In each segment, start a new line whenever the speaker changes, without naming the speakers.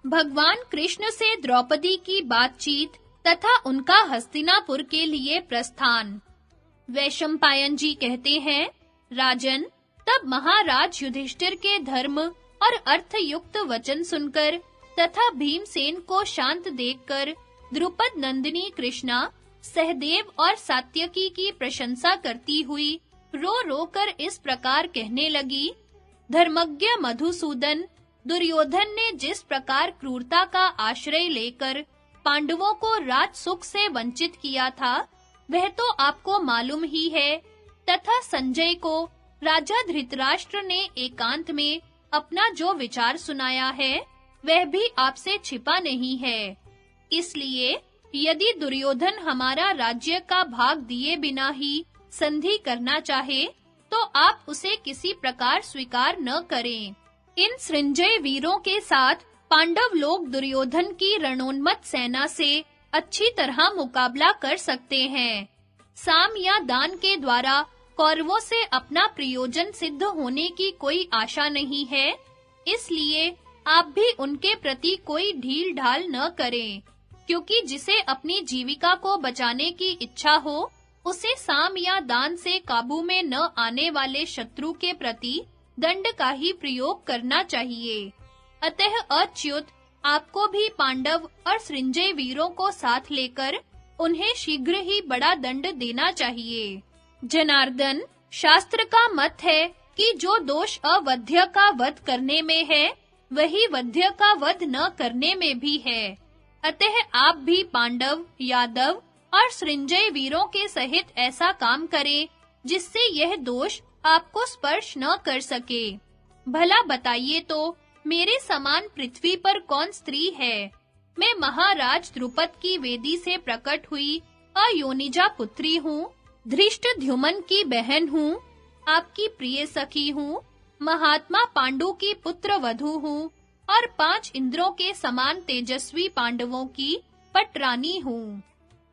भगवान कृष्ण से द्रौपदी की बातचीत तथा उनका हस्तिनापुर के लिए प्रस्थान। वैशंपायन जी कहते हैं, राजन, तब महाराज युधिष्ठिर के धर्म और अर्थयुक्त वचन सुनकर तथा भीमसेन को शांत देखकर द्रुपद नंदिनी कृष्णा सहदेव और सात्यकी की प्रशंसा करती हुई रो कर इस प्रकार कहने लगी, धर्मज्ञ मधुसूदन, दुर्योधन ने जिस प्रकार क्रूरता का आश्रय लेकर पांडवों को राज सुख से वंचित किया था, वह तो आपको मालूम ही है, तथा संजय को राजा धृतराष्ट्र ने एकांत में अपना जो विचार सुनाया है, वह भी आपसे छिपा नहीं है। इसलिए यदि दुर्योधन हमारा राज्य का भाग दिए बिना ही संधि करना चाहे, तो आप उसे किसी प्रकार स्वीकार न करें। इन सृंजय वीरों के साथ पांडव लोग दुर्योधन की रणोन्मत्त सेना से अच्छी तरह मुकाबला कर सकते हैं। साम या दान के द्वारा कौरवों से अपना प्रयोजन सिद्ध होने की कोई आशा नहीं है, इसलिए आप भी उनके प्रति कोई ढील ढाल न करें, क्योंकि जिसे अपनी जीविका को बचाने की इच्छा हो, उसे साम या दान से काबू में न आने वाले शत्रु के प्रति दंड का ही प्रयोग करना चाहिए। अतः अच्युत, आपको भी पांडव और सृंजय वीरों को साथ लेकर उन्हें शीघ्र ही बड़ा दंड देना चाहिए। जनार्दन, शास्त्र का मत है कि जो दोष अवध्य का वध करने में है, वही वध्य का वध न करने में भी है। अतः आप भी पांडव, यादव और सृंजय वीरों के सहित ऐसा काम करें जिससे यह दोष आपको स्पर्श न कर सके। भला बताइए तो, मेरे समान पृथ्वी पर कौन स्त्री है? मैं महाराज द्रुपद की वेदी से प्रकट हुई अयोनिजा पुत्री हूँ, धृष्टद्युम्न की बहन हूँ, आपकी प्रिय सखी हूँ, महात्मा पांडु की पुत्र वधू हूँ और 5 इंद्रों के समान तेजस्वी पांडवों की पटरानी हूँ।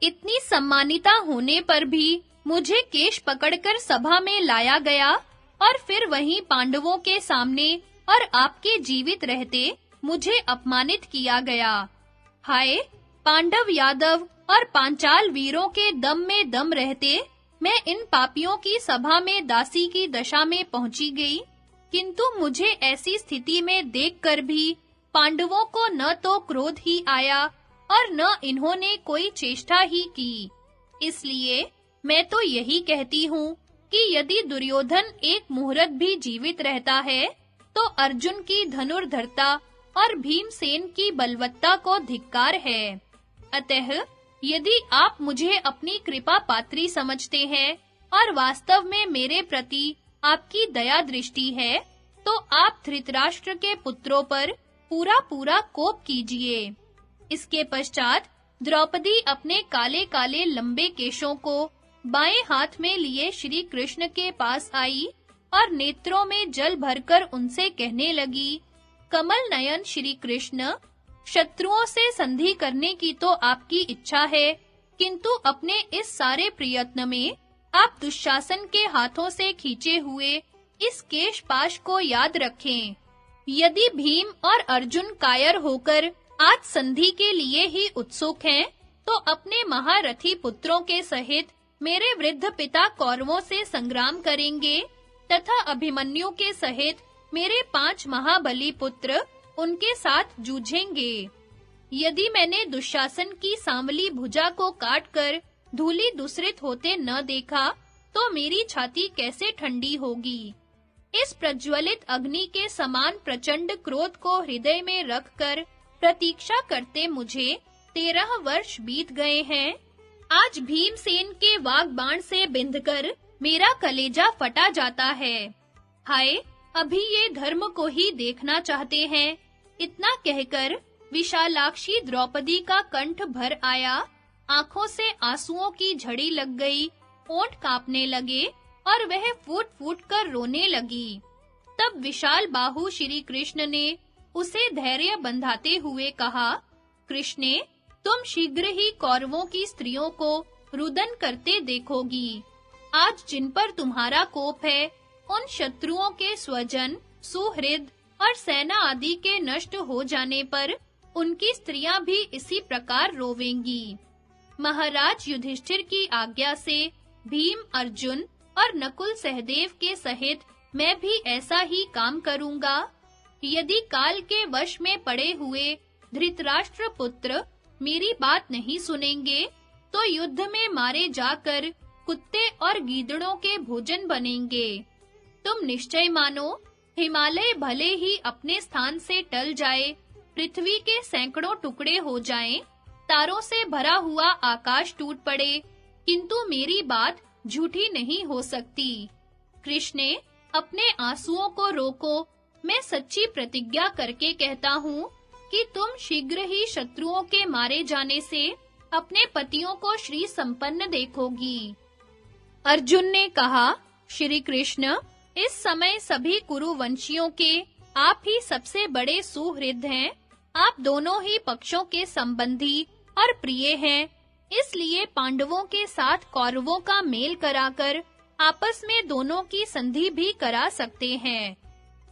इतनी सम्मानिता होने पर भी मुझे केश पकड़कर सभा में लाया गया और फिर वहीं पांडवों के सामने और आपके जीवित रहते मुझे अपमानित किया गया। हाय, पांडव, यादव और पांचाल वीरों के दम में दम रहते मैं इन पापियों की सभा में दासी की दशा में पहुंची गई, किंतु मुझे ऐसी स्थिति में देखकर भी पांडवों को न तो क्रोध ही आया और न इन्होंने कोई चेष्टा ही की। इसलिए मैं तो यही कहती हूँ कि यदि दुर्योधन एक मुहूर्त भी जीवित रहता है, तो अर्जुन की धनुर्धरता और भीमसेन की बलवत्ता को धिक्कार है। अतः यदि आप मुझे अपनी कृपा पात्री समझते हैं और वास्तव में मेरे प्रति आपकी दया दृष्टि है, तो आप धृतराष्ट्र के पुत्रों पर पूरा कोप कीजिए। इसके पश्चात द्रौपदी अपने काले-काले लंबे केशों को बाएं हाथ में लिए श्री कृष्ण के पास आई और नेत्रों में जल भरकर उनसे कहने लगी, कमल नयन श्री कृष्ण, शत्रुओं से संधि करने की तो आपकी इच्छा है, किंतु अपने इस सारे प्रयत्न में आप दुशासन के हाथों से खींचे हुए इस केशपाश को याद रखें। यदि भीम और अर्जुन कायर होकर आज संधि के लिए ही उत्सुक हैं, तो अपने महारथी पुत्रों के सहित मेरे वृद्ध पिता कौरवों से संग्राम करेंगे तथा अभिमन्यु के सहित मेरे 5 महाबली पुत्र उनके साथ जूझेंगे। यदि मैंने दुशासन की सांवली भुजा को काटकर धूलि दूसरित होते न देखा, तो मेरी छाती कैसे ठंडी होगी। इस प्रज्वलित अग्नि के समान प्रचंड क्रोध को हृदय में रखकर प्रतीक्षा करते मुझे 13 वर्ष बीत गए हैं। आज भीमसेन के वाग्बाण से बिंधकर मेरा कलेजा फटा जाता है। हाय, अभी ये धर्म को ही देखना चाहते हैं। इतना कहकर विशालाक्षी द्रौपदी का कंठ भर आया, आंखों से आंसुओं की झड़ी लग गई, होंठ कांपने लगे और वह फूट-फूट कर रोने लगी। तब विशाल बाहु श्री कृष्ण ने उसे धैर्य बंधाते हुए कहा, कृष्णे, तुम शीघ्र ही कौरवों की स्त्रियों को रुदन करते देखोगी। आज जिन पर तुम्हारा कोप है, उन शत्रुओं के स्वजन, सुहृद और सेना आदि के नष्ट हो जाने पर उनकी स्त्रियां भी इसी प्रकार रोवेंगी। महाराज युधिष्ठिर की आज्ञा से भीम, अर्जुन और नकुल सहदेव के सहित मैं भी ऐसा ही काम करूंगा। यदि काल के वश में पड़े हुए धृतराष्ट्र पुत्र मेरी बात नहीं सुनेंगे, तो युद्ध में मारे जाकर कुत्ते और गीदड़ों के भोजन बनेंगे। तुम निश्चय मानो, हिमालय भले ही अपने स्थान से टल जाए, पृथ्वी के सैकड़ों टुकड़े हो जाएं, तारों से भरा हुआ आकाश टूट पड़े, किंतु मेरी बात झूठी नहीं हो सकती। कृष्णे, अपने आंसुओं को रोको। मैं सच्ची प्रतिज्ञा करके कहता हूँ कि तुम शीघ्र ही शत्रुओं के मारे जाने से अपने पतियों को श्री संपन्न देखोगी। अर्जुन ने कहा, श्री कृष्ण, इस समय सभी कुरुवंशियों के आप ही सबसे बड़े सुहृद हैं। आप दोनों ही पक्षों के संबंधी और प्रिय हैं। इसलिए पांडवों के साथ कौरवों का मेल कराकर आपस में दोनों की संधि भी करा सकते हैं।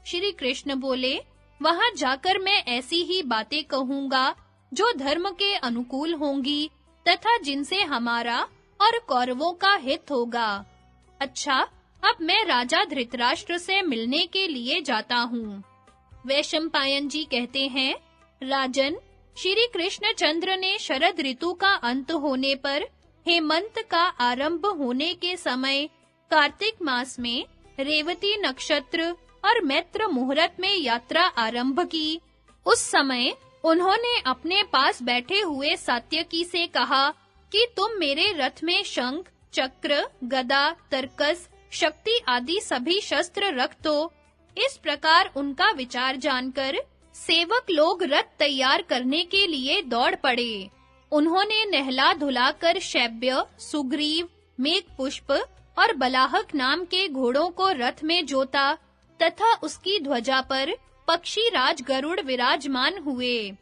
श्री कृष्ण बोले, वहां जाकर मैं ऐसी ही बातें कहूंगा जो धर्म के अनुकूल होंगी तथा जिनसे हमारा और कौरवों का हित होगा। अच्छा, अब मैं राजा धृतराष्ट्र से मिलने के लिए जाता हूँ। वैशंपायन जी कहते हैं, राजन, श्री कृष्णचंद्र ने शरद ऋतु का अंत होने पर हेमंत का आरंभ होने के समय कार्तिक मास में रेवती नक्षत्र और मैत्र मुहूर्त में यात्रा आरंभ की। उस समय उन्होंने अपने पास बैठे हुए सात्यकी से कहा कि तुम मेरे रथ में शंख, चक्र, गदा, तरकस, शक्ति आदि सभी शस्त्र रख दो। इस प्रकार उनका विचार जानकर सेवक लोग रथ तैयार करने के लिए दौड़ पड़े। उन्होंने नहला धुलाकर शैब्य, सुग्रीव, मेघपुष्प और बलाहक नाम के घोड़ों को रथ में जोता तथा उसकी ध्वजा पर पक्षीराज गरुड़ विराजमान हुए।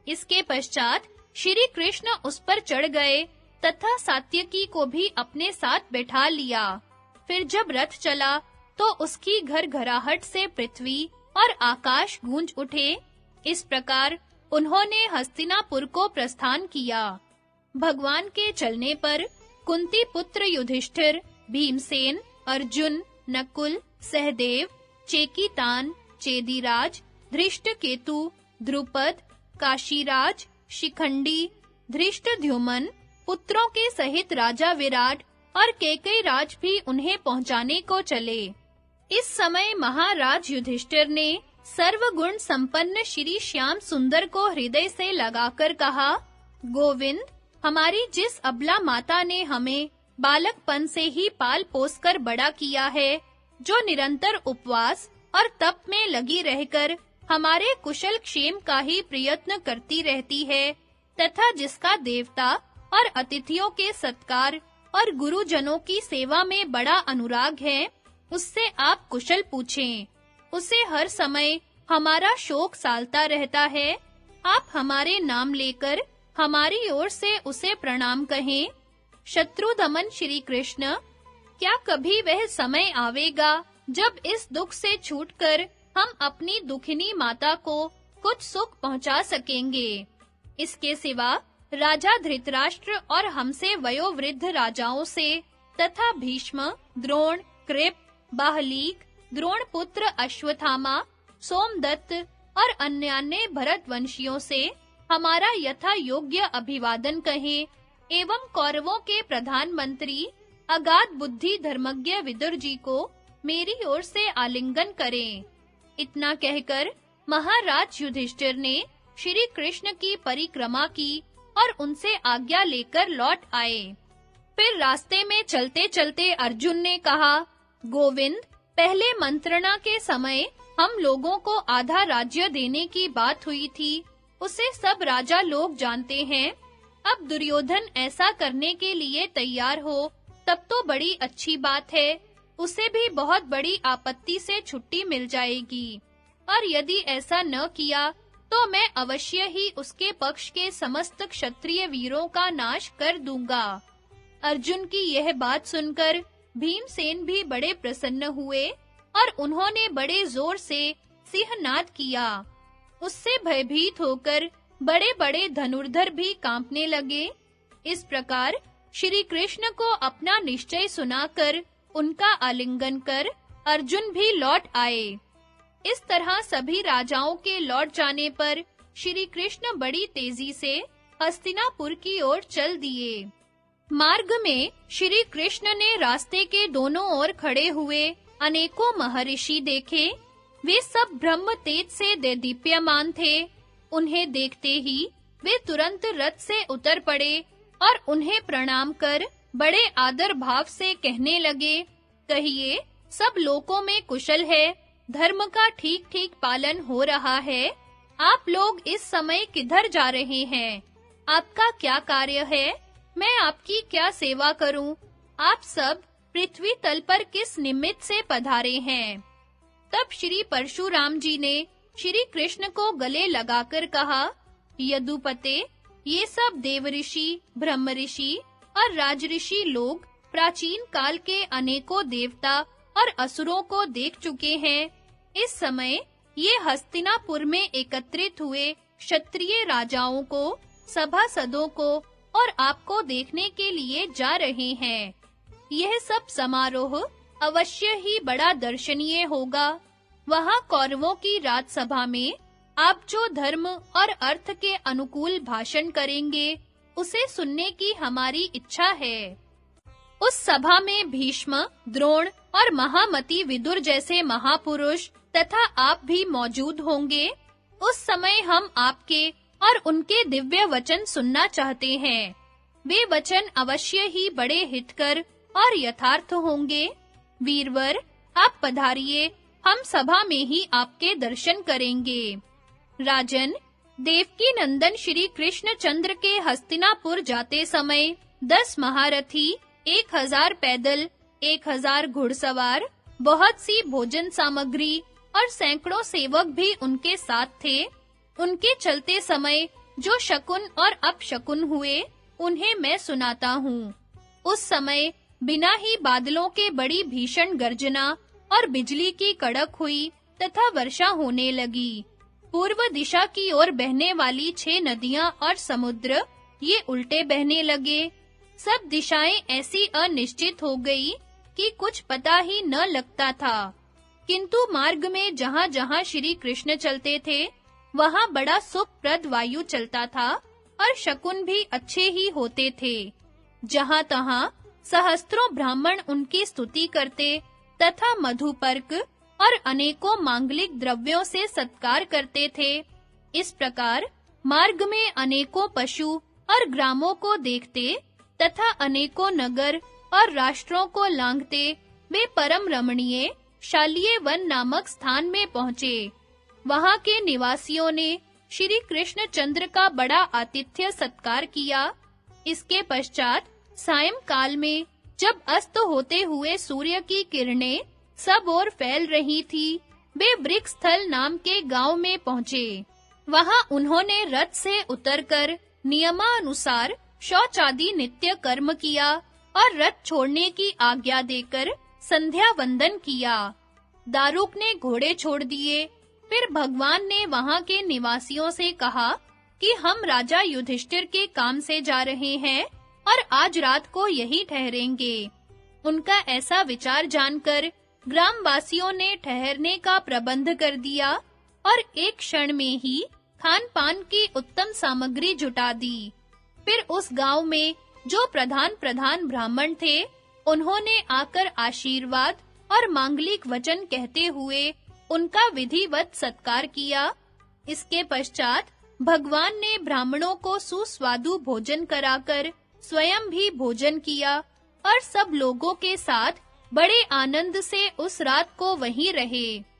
इसके पश्चात श्री कृष्ण उस पर चढ़ गए तथा सात्यकी को भी अपने साथ बैठा लिया। फिर जब रथ चला तो उसकी घरघराहट से पृथ्वी और आकाश गूंज उठे। इस प्रकार उन्होंने हस्तिनापुर को प्रस्थान किया। भगवान के चलने पर कुंती पुत्र युधिष्ठिर, भीमसेन, अर्जुन, नकुल, सहदेव, चेकीतान, चेदीराज, धृष्टकेतु, द्रुपद, काशीराज, शिखंडी, धृष्टद्युम्न पुत्रों के सहित राजा विराट और कैकेयीराज भी उन्हें पहुंचाने को चले। इस समय महाराज युधिष्ठिर ने सर्वगुण संपन्न श्री श्याम सुंदर को हृदय से लगाकर कहा, गोविंद, हमारी जिस अबला माता ने हमें बालकपन से ही पाल पोसकर बड़ा किया है, जो निरंतर उपवास और तप में लगी रहकर हमारे कुशल क्षेम का ही प्रयत्न करती रहती है तथा जिसका देवता और अतिथियों के सत्कार और गुरुजनों की सेवा में बड़ा अनुराग है, उससे आप कुशल पूछें। उसे हर समय हमारा शोक सालता रहता है। आप हमारे नाम लेकर हमारी ओर से उसे प्रणाम कहें। शत्रुदमन श्री कृष्ण, क्या कभी वह समय आवेगा जब इस दुख से छूटकर हम अपनी दुखिनी माता को कुछ सुख पहुंचा सकेंगे? इसके सिवा राजा धृतराष्ट्र और हमसे वयोवृद्ध राजाओं से तथा भीष्म, द्रोण, कृप, बाहलीक, द्रोणपुत्र अश्वत्थामा, सोमदत्त और अन्यान्य भरतवंशियों से हमारा यथा योग्य अभिवादन कहें एवं कौरवों के प्रधानमंत्री अगाध बुद्धि धर्मज्ञ विदुर जी को मेरी ओर से आलिंगन करें। इतना कहकर महाराज युधिष्ठिर ने श्री कृष्ण की परिक्रमा की और उनसे आज्ञा लेकर लौट आए। फिर रास्ते में चलते-चलते अर्जुन ने कहा, गोविंद, पहले मंत्रणा के समय हम लोगों को आधा राज्य देने की बात हुई थी, उसे सब राजा लोग जानते हैं। अब दुर्योधन ऐसा करने के लिए तैयार हो, तब तो बड़ी अच्छी बात है। उसे भी बहुत बड़ी आपत्ति से छुट्टी मिल जाएगी, और यदि ऐसा न किया तो मैं अवश्य ही उसके पक्ष के समस्त क्षत्रिय वीरों का नाश कर दूंगा। अर्जुन की यह बात सुनकर भीमसेन भी बड़े प्रसन्न हुए और उन्होंने बड़े जोर से सिंहनाद किया। उससे भयभीत होकर बड़े-बड़े धनुर्धर भी कांपने लगे। इस प्रकार श्री कृष्ण को अपना निश्चय सुनाकर उनका आलिंगन कर अर्जुन भी लौट आए। इस तरह सभी राजाओं के लौट जाने पर श्री कृष्ण बड़ी तेजी से हस्तिनापुर की ओर चल दिए। मार्ग में श्री कृष्ण ने रास्ते के दोनों ओर खड़े हुए अनेकों महर्षि देखे। वे सब ब्रह्म तेज से देदीप्यमान थे। उन्हें देखते ही वे तुरंत रथ से उतर पड़े और उन्हें प्रणाम कर बड़े आदर भाव से कहने लगे, कहिए, सब लोकों में कुशल है, धर्म का ठीक-ठीक पालन हो रहा है। आप लोग इस समय किधर जा रहे हैं? आपका क्या कार्य है? मैं आपकी क्या सेवा करूं? आप सब पृथ्वी तल पर किस निमित्त से पधारे हैं? तब श्री परशुराम जी ने श्री कृष्ण को गले लगाकर कहा, यदुपते, ये सब देवऋषि, ब्रह्मऋषि और राजऋषि लोग प्राचीन काल के अनेकों देवता और असुरों को देख चुके हैं। इस समय ये हस्तिनापुर में एकत्रित हुए क्षत्रिय राजाओं को, सभासदों को और आपको देखने के लिए जा रहे हैं। यह सब समारोह अवश्य ही बड़ा दर्शनीय होगा। वहां कौरवों की राजसभा में आप जो धर्म और अर्थ के अनुकूल भाषण करेंगे, उसे सुनने की हमारी इच्छा है। उस सभा में भीष्म, द्रोण और महामति विदुर जैसे महापुरुष तथा आप भी मौजूद होंगे। उस समय हम आपके और उनके दिव्य वचन सुनना चाहते हैं। वे वचन अवश्य ही बड़े हितकर और यथार्थ होंगे। वीरवर, आप पधारिए, हम सभा में ही आपके दर्शन करेंगे। राजन, देवकी नंदन श्री कृष्णचंद्र के हस्तिनापुर जाते समय 10 महारथी, 1000 पैदल, 1000 घुड़सवार, बहुत सी भोजन सामग्री और सैकड़ों सेवक भी उनके साथ थे। उनके चलते समय जो शकुन और अपशकुन हुए, उन्हें मैं सुनाता हूँ। उस समय बिना ही बादलों के बड़ी भीषण गर्जना और बिजली की कड़क हुई तथा वर्षा होने लगी। पूर्व दिशा की ओर बहने वाली 6 नदियां और समुद्र ये उल्टे बहने लगे। सब दिशाएं ऐसी अनिश्चित हो गई कि कुछ पता ही न लगता था। किंतु मार्ग में जहां-जहां श्री कृष्ण चलते थे, वहां बड़ा सुखप्रद वायु चलता था और शकुन भी अच्छे ही होते थे। जहां-तहां सहस्त्रों ब्राह्मण उनकी स्तुति करते तथा मधुपर्क और अनेकों मांगलिक द्रव्यों से सत्कार करते थे। इस प्रकार मार्ग में अनेकों पशु और ग्रामों को देखते तथा अनेकों नगर और राष्ट्रों को लांघते वे परम रमणीय शाल्य वन नामक स्थान में पहुंचे। वहां के निवासियों ने श्री कृष्णचंद्र का बड़ा आतिथ्य सत्कार किया। इसके पश्चात सायंकाल में जब अस्त होते हुए सूर्य की किरणें सब ओर फैल रही थी, वे वृक्षस्थल नाम के गांव में पहुंचे। वहां उन्होंने रथ से उतरकर नियमानुसार शौच आदि नित्य कर्म किया और रथ छोड़ने की आज्ञा देकर संध्या वंदन किया। दारुक ने घोड़े छोड़ दिए। फिर भगवान ने वहां के निवासियों से कहा कि हम राजा युधिष्ठिर के काम से जा रहे हैं और आज रात को यहीं ठहरेंगे। उनका ऐसा विचार जानकर ग्रामवासियों ने ठहरने का प्रबंध कर दिया और एक क्षण में ही खान-पान की उत्तम सामग्री जुटा दी। फिर उस गांव में जो प्रधान ब्राह्मण थे, उन्होंने आकर आशीर्वाद और मांगलिक वचन कहते हुए उनका विधिवत सत्कार किया। इसके पश्चात भगवान ने ब्राह्मणों को सुस्वादु भोजन कराकर स्वयं भी भोजन किया और सब लोगों के साथ बड़े आनंद से उस रात को वहीं रहे।